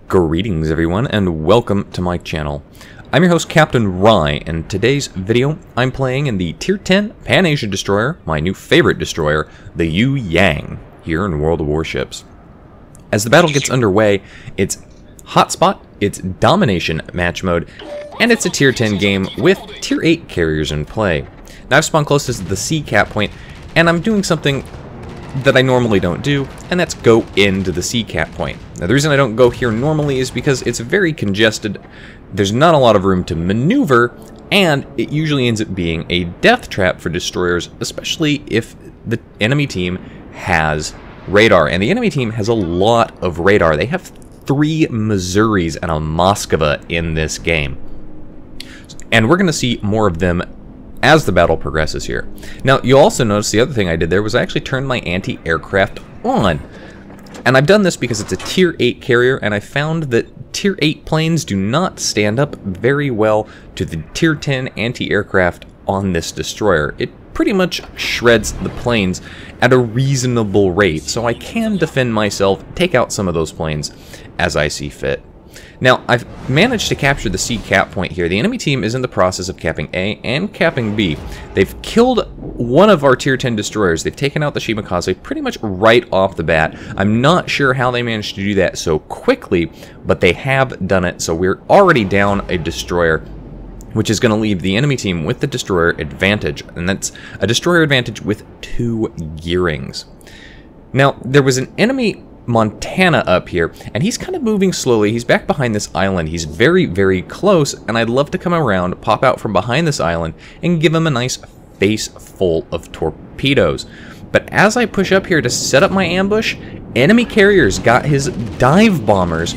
Greetings everyone and welcome to my channel. I'm your host Captain Rye, and in today's video I'm playing in the Tier 10 Pan-Asian Destroyer, my new favorite destroyer, the Yu Yang, here in World of Warships. As the battle gets underway, it's hotspot, it's domination match mode, and it's a Tier 10 game with Tier 8 carriers in play. Now I've spawned close to the C cap point, and I'm doing something that I normally don't do, and that's go into the C cap point. Now the reason I don't go here normally is because it's very congested, there's not a lot of room to maneuver, and it usually ends up being a death trap for destroyers, especially if the enemy team has radar. And the enemy team has a lot of radar. They have 3 Missouris and a Moskva in this game. And we're going to see more of them as the battle progresses here. Now, you'll also notice the other thing I did there was I actually turned my anti-aircraft on. And I've done this because it's a Tier 8 carrier, and I found that Tier 8 planes do not stand up very well to the Tier 10 anti-aircraft on this destroyer. It pretty much shreds the planes at a reasonable rate, so I can defend myself, take out some of those planes as I see fit. Now, I've managed to capture the C cap point here. The enemy team is in the process of capping A and capping B. They've killed one of our Tier 10 destroyers. They've taken out the Shimakaze pretty much right off the bat. I'm not sure how they managed to do that so quickly, but they have done it, so we're already down a destroyer, which is going to leave the enemy team with the destroyer advantage, and that's a destroyer advantage with 2 gearings. Now, there was an enemy Montana up here, and he's kind of moving slowly. He's back behind this island. He's very, very close, and I'd love to come around, pop out from behind this island, and give him a nice face full of torpedoes. But as I push up here to set up my ambush, enemy carriers got his dive bombers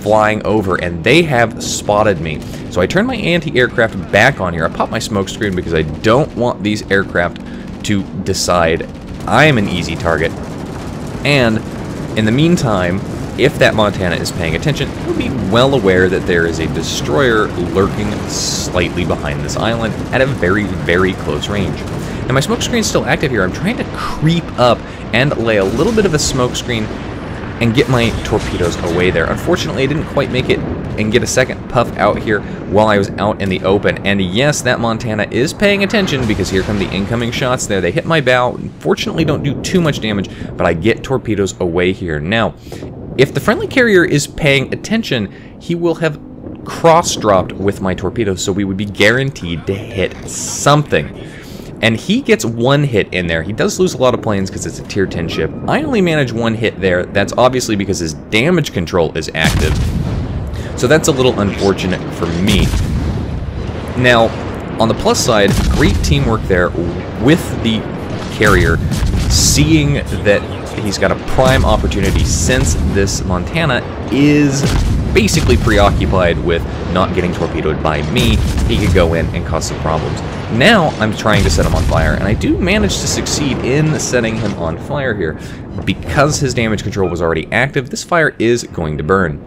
flying over, and they have spotted me. So I turn my anti-aircraft back on here. I pop my smoke screen because I don't want these aircraft to decide I am an easy target. And in the meantime, if that Montana is paying attention, he'll be well aware that there is a destroyer lurking slightly behind this island at a very, very close range. Now my smoke screen is still active here. I'm trying to creep up and lay a little bit of a smoke screen and get my torpedoes away there. Unfortunately, I didn't quite make it and get a second puff out here while I was out in the open. And yes, that Montana is paying attention because here come the incoming shots there. They hit my bow. Fortunately, don't do too much damage, but I get torpedoes away here. Now, if the friendly carrier is paying attention, he will have cross-dropped with my torpedoes, so we would be guaranteed to hit something. And he gets 1 hit in there. He does lose a lot of planes because it's a Tier 10 ship. I only manage 1 hit there. That's obviously because his damage control is active. So that's a little unfortunate for me. Now, on the plus side, great teamwork there with the carrier, seeing that he's got a prime opportunity since this Montana is basically preoccupied with not getting torpedoed by me. He could go in and cause some problems. Now I'm trying to set him on fire, and I do manage to succeed in setting him on fire here. Because his damage control was already active, this fire is going to burn.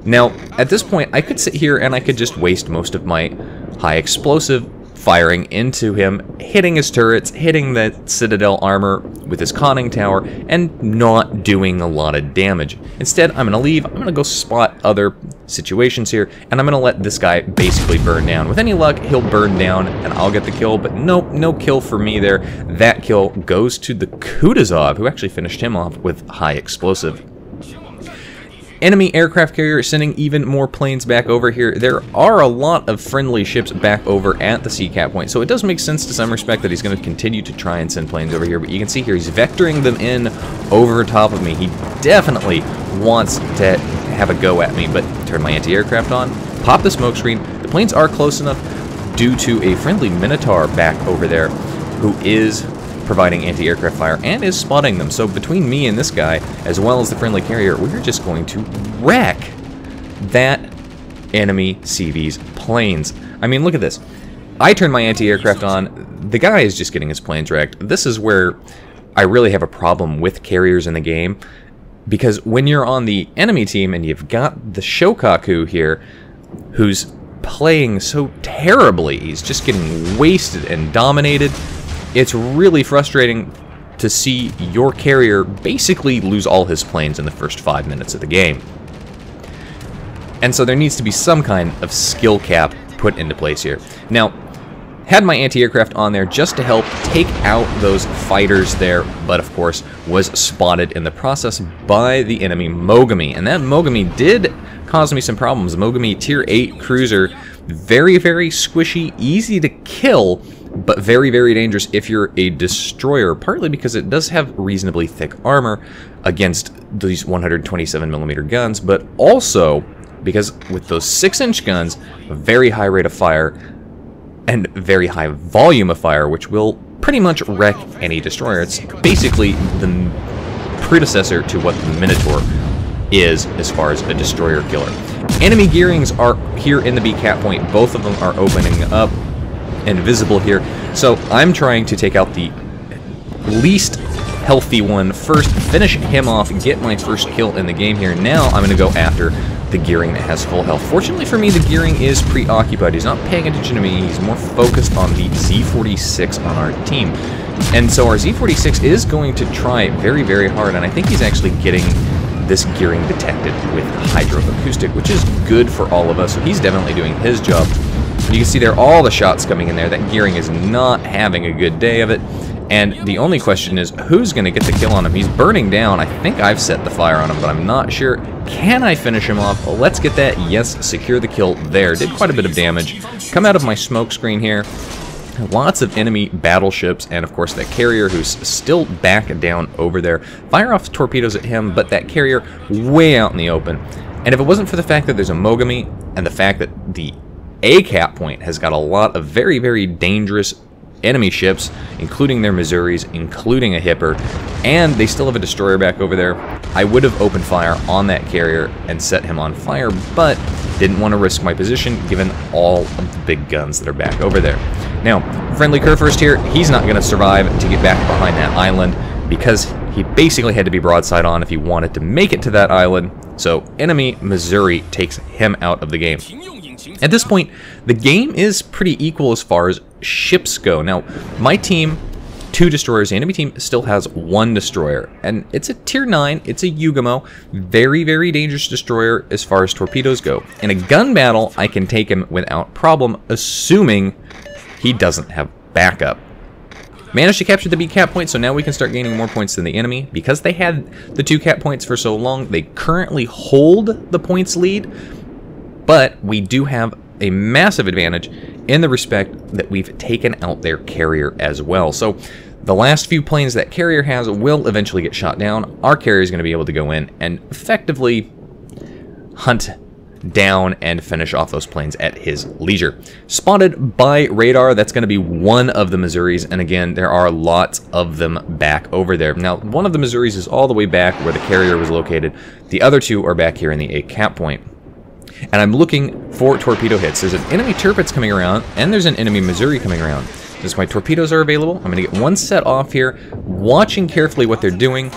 Now, at this point, I could sit here and I could just waste most of my high explosive firing into him, hitting his turrets, hitting the Citadel armor with his conning tower, and not doing a lot of damage. Instead, I'm going to leave, I'm going to go spot other situations here, and I'm going to let this guy basically burn down. With any luck, he'll burn down, and I'll get the kill, but nope, no kill for me there. That kill goes to the Kutuzov, who actually finished him off with high explosive. Enemy aircraft carrier sending even more planes back over here. There are a lot of friendly ships back over at the C cap point, so it does make sense to some respect that he's going to continue to try and send planes over here, but you can see here he's vectoring them in over top of me. He definitely wants to have a go at me, but turn my anti-aircraft on, pop the smoke screen. The planes are close enough due to a friendly Minotaur back over there who is providing anti-aircraft fire and is spotting them. So between me and this guy, as well as the friendly carrier, we're just going to wreck that enemy CV's planes. I mean, look at this. I turn my anti-aircraft on, the guy is just getting his planes wrecked. This is where I really have a problem with carriers in the game, because when you're on the enemy team and you've got the Shokaku here, who's playing so terribly, he's just getting wasted and dominated, it's really frustrating to see your carrier basically lose all his planes in the first 5 minutes of the game. And so there needs to be some kind of skill cap put into place here. Now, had my anti-aircraft on there just to help take out those fighters there, but of course was spotted in the process by the enemy Mogami. And that Mogami did cause me some problems. Mogami tier 8 cruiser, very, very squishy, easy to kill, but very, very dangerous if you're a destroyer, partly because it does have reasonably thick armor against these 127mm guns, but also because with those 6-inch guns, a very high rate of fire and very high volume of fire, which will pretty much wreck any destroyer. It's basically the predecessor to what the Minotaur is as far as a destroyer killer. Enemy gearings are here in the B cap point. Both of them are opening up and visible here. So I'm trying to take out the least healthy one first, finish him off, and get my first kill in the game here. Now I'm going to go after the gearing that has full health. Fortunately for me, the gearing is preoccupied. He's not paying attention to me. He's more focused on the Z46 on our team. And so our Z46 is going to try very, very hard, and I think he's actually getting this gearing detected with hydroacoustic, which is good for all of us. So he's definitely doing his job. You can see there all the shots coming in there. That gearing is not having a good day of it. And the only question is, who's going to get the kill on him? He's burning down. I think I've set the fire on him, but I'm not sure. Can I finish him off? Well, let's get that. Yes, secure the kill there. Did quite a bit of damage. Come out of my smoke screen here. Lots of enemy battleships, and of course that carrier who's still back down over there. Fire off torpedoes at him, but that carrier way out in the open. And if it wasn't for the fact that there's a Mogami, and the fact that the A cap point has got a lot of very, very dangerous enemy ships, including their Missouris, including a Hipper, and they still have a destroyer back over there, I would have opened fire on that carrier and set him on fire, but didn't want to risk my position given all of the big guns that are back over there. Now, friendly Kurfürst here, he's not going to survive to get back behind that island because he basically had to be broadside on if he wanted to make it to that island, so enemy Missouri takes him out of the game. At this point, the game is pretty equal as far as ships go. Now, my team, 2 destroyers. The enemy team still has 1 destroyer, and it's a tier 9. It's a Yugamo. Very, very dangerous destroyer as far as torpedoes go. In a gun battle, I can take him without problem, assuming he doesn't have backup. Managed to capture the B cap point, so now we can start gaining more points than the enemy. Because they had the 2 cap points for so long, they currently hold the points lead, but we do have a massive advantage in the respect that we've taken out their carrier as well. So the last few planes that carrier has will eventually get shot down. Our carrier is going to be able to go in and effectively hunt down and finish off those planes at his leisure. Spotted by radar, that's going to be one of the Missouris, and again, there are lots of them back over there. Now, one of the Missouris is all the way back where the carrier was located. The other 2 are back here in the A cap point. And I'm looking for torpedo hits. There's an enemy Tirpitz coming around, and there's an enemy Missouri coming around. Since my torpedoes are available, I'm going to get one set off here, watching carefully what they're doing,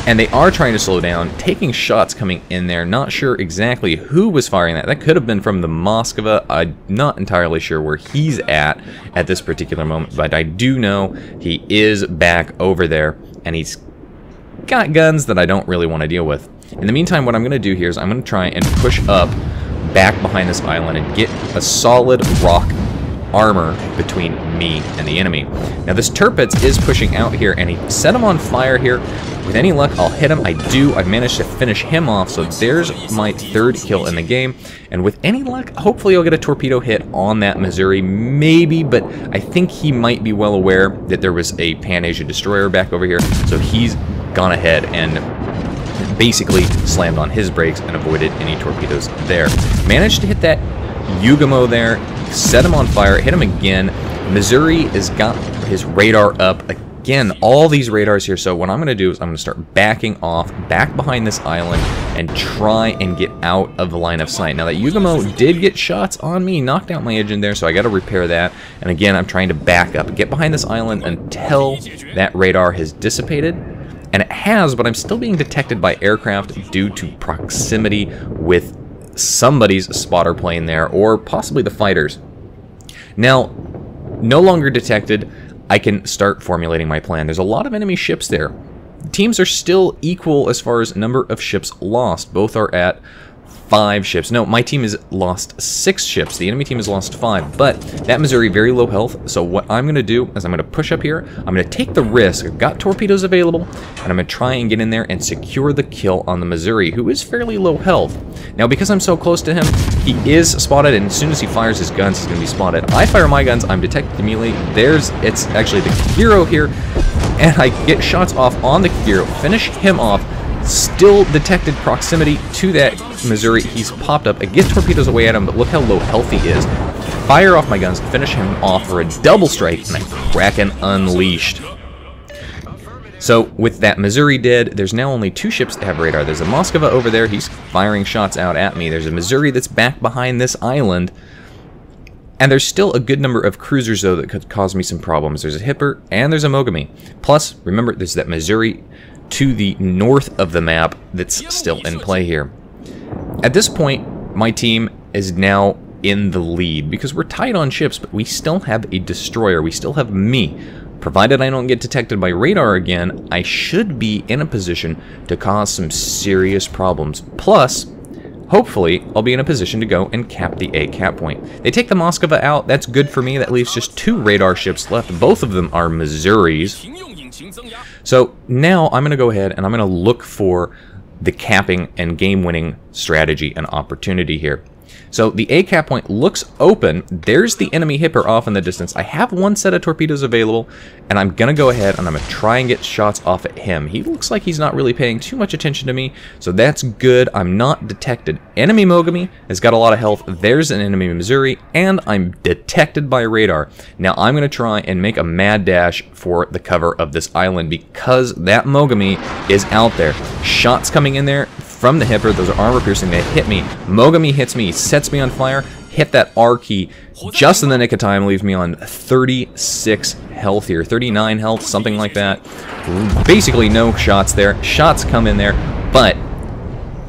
and they are trying to slow down, taking shots coming in there. Not sure exactly who was firing that. That could have been from the Moskva. I'm not entirely sure where he's at this particular moment, but I do know he is back over there, and he's got guns that I don't really want to deal with. In the meantime, what I'm going to do here is I'm going to try and push up back behind this island and get a solid rock armor between me and the enemy. Now this Tirpitz is pushing out here, and he set him on fire here. With any luck, I'll hit him. I do. I've managed to finish him off, so there's my 3rd kill in the game. And with any luck, hopefully I'll get a torpedo hit on that Missouri, maybe, but I think he might be well aware that there was a Pan-Asia destroyer back over here, so he's gone ahead and basically slammed on his brakes and avoided any torpedoes there. Managed to hit that Yugamo there, set him on fire, hit him again. Missouri has got his radar up. Again, all these radars here, so what I'm going to do is I'm going to start backing off, back behind this island, and try and get out of the line of sight. Now that Yugamo did get shots on me, knocked out my engine there, so I got to repair that. And again, I'm trying to back up, get behind this island until that radar has dissipated. And it has, but I'm still being detected by aircraft due to proximity with somebody's spotter plane there, or possibly the fighters. Now, no longer detected, I can start formulating my plan. There's a lot of enemy ships there. Teams are still equal as far as number of ships lost. Both are at 5 ships. No, my team has lost 6 ships. The enemy team has lost 5, but that Missouri very low health. So what I'm going to do is I'm going to push up here. I'm going to take the risk. I've got torpedoes available, and I'm going to try and get in there and secure the kill on the Missouri, who is fairly low health. Now, because I'm so close to him, he is spotted, and as soon as he fires his guns, he's going to be spotted. I fire my guns. I'm detected immediately. It's actually the hero here, and I get shots off on the hero, finish him off. Still detected proximity to that Missouri. He's popped up. I get torpedoes away at him, but look how low health he is. Fire off my guns, finish him off for a double strike, and a Kraken unleashed. So with that Missouri dead, there's now only 2 ships that have radar. There's a Moskva over there. He's firing shots out at me. There's a Missouri that's back behind this island. And there's still a good number of cruisers, though, that could cause me some problems. There's a Hipper, and there's a Mogami. Plus, remember, there's that Missouri to the north of the map that's still in play here. At this point, my team is now in the lead because we're tight on ships, but we still have a destroyer. We still have me. Provided I don't get detected by radar again, I should be in a position to cause some serious problems. Plus, hopefully, I'll be in a position to go and cap the A cap point. They take the Moskva out. That's good for me. That leaves just 2 radar ships left. Both of them are Missouris. So now I'm going to go ahead and I'm going to look for the capping and game-winning strategy and opportunity here. So the A cap point looks open. There's the enemy Hipper off in the distance. I have 1 set of torpedoes available, and I'm going to go ahead and I'm going to try and get shots off at him. He looks like he's not really paying too much attention to me, so that's good. I'm not detected. Enemy Mogami has got a lot of health. There's an enemy Missouri, and I'm detected by radar. Now I'm going to try and make a mad dash for the cover of this island because that Mogami is out there. Shots coming in there from the Hipper. Those are armor piercing. They hit me. Mogami hits me. He sets me on fire. Hit that R key just in the nick of time. Leaves me on 36 health here. 39 health, something like that. Basically no shots there. Shots come in there, but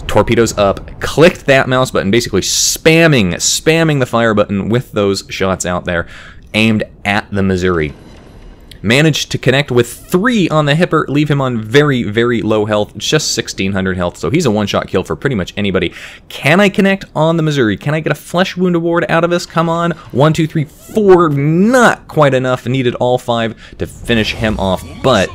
torpedoes up. Clicked that mouse button, basically spamming the fire button with those shots out there, aimed at the Missouri. Managed to connect with 3 on the Hipper, leave him on very, very low health, just 1600 health, so he's a one-shot kill for pretty much anybody. Can I connect on the Missouri? Can I get a flesh wound award out of this? Come on. 1, 2, 3, 4. Not quite enough. Needed all 5 to finish him off, but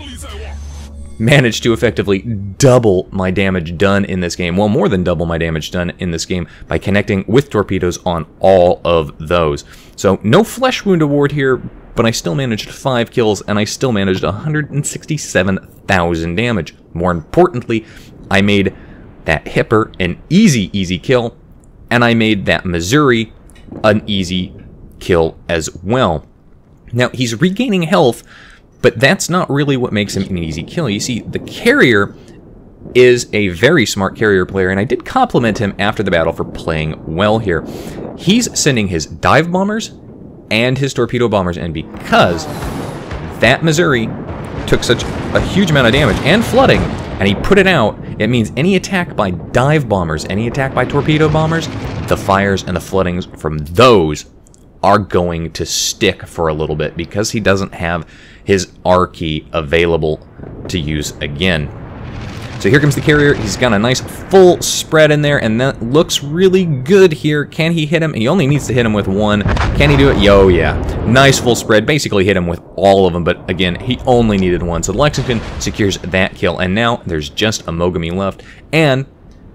managed to effectively double my damage done in this game. Well, more than double my damage done in this game by connecting with torpedoes on all of those. So no flesh wound award here, but I still managed 5 kills, and I still managed 167,000 damage. More importantly, I made that Hipper an easy kill, and I made that Missouri an easy kill as well. Now, he's regaining health, but that's not really what makes him an easy kill. You see, the carrier is a very smart carrier player, and I did compliment him after the battle for playing well here. He's sending his dive bombers and his torpedo bombers in because that Missouri took such a huge amount of damage and flooding, and he put it out. It means any attack by dive bombers, any attack by torpedo bombers, the fires and the floodings from those are going to stick for a little bit because he doesn't have his R key available to use again. So here comes the carrier. He's got a nice full spread in there, and that looks really good here. Can he hit him? He only needs to hit him with 1. Can he do it? Yo, yeah. Nice full spread. Basically hit him with all of them, but again, he only needed 1. So the Lexington secures that kill, and now there's just a Mogami left, and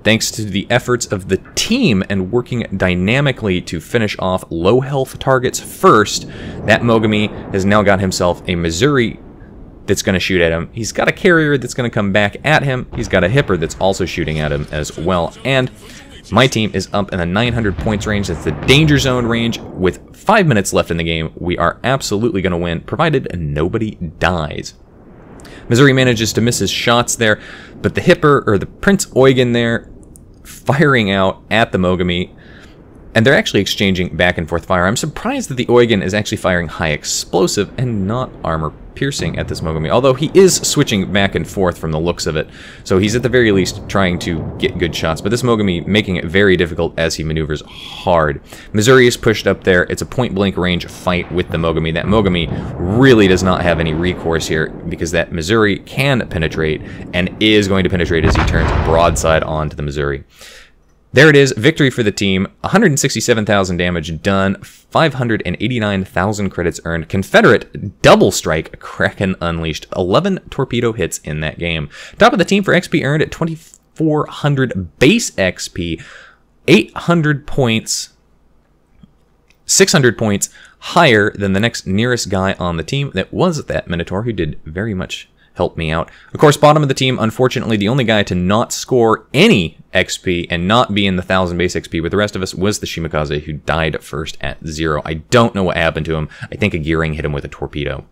thanks to the efforts of the team and working dynamically to finish off low health targets first, that Mogami has now got himself a Missouri that's going to shoot at him. He's got a carrier that's going to come back at him. He's got a Hipper that's also shooting at him as well. And my team is up in the 900 points range. That's the danger zone range. With 5 minutes left in the game, we are absolutely going to win, provided nobody dies. Missouri manages to miss his shots there, but the Hipper, or the Prince Eugen there, firing out at the Mogami, and they're actually exchanging back and forth fire. I'm surprised that the Eugen is actually firing high explosive and not armor piercing at this Mogami, although he is switching back and forth from the looks of it, so he's at the very least trying to get good shots, but this Mogami making it very difficult as he maneuvers hard. Missouri is pushed up there. It's a point-blank range fight with the Mogami. That Mogami really does not have any recourse here because that Missouri can penetrate and is going to penetrate as he turns broadside onto the Missouri. There it is, victory for the team, 167,000 damage done, 589,000 credits earned, Confederate double strike, Kraken unleashed, 11 torpedo hits in that game. Top of the team for XP earned at 2,400 base XP, 800 points, 600 points higher than the next nearest guy on the team. That was that Minotaur, who did very much help me out. Of course, bottom of the team, unfortunately, the only guy to not score any XP and not be in the 1,000 base XP with the rest of us was the Shimakaze, who died first at 0. I don't know what happened to him. I think a gearing hit him with a torpedo.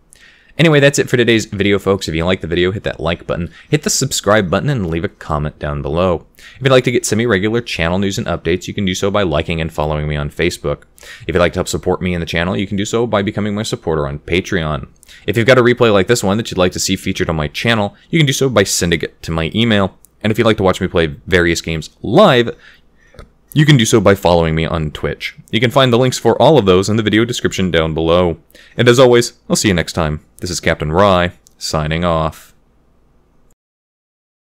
Anyway, that's it for today's video, folks. If you like the video, hit that like button, hit the subscribe button, and leave a comment down below. If you'd like to get semi-regular channel news and updates, you can do so by liking and following me on Facebook. If you'd like to help support me and the channel, you can do so by becoming my supporter on Patreon. If you've got a replay like this one that you'd like to see featured on my channel, you can do so by sending it to my email. And if you'd like to watch me play various games live, you can do so by following me on Twitch. You can find the links for all of those in the video description down below. And as always, I'll see you next time. This is Captain Rye, signing off.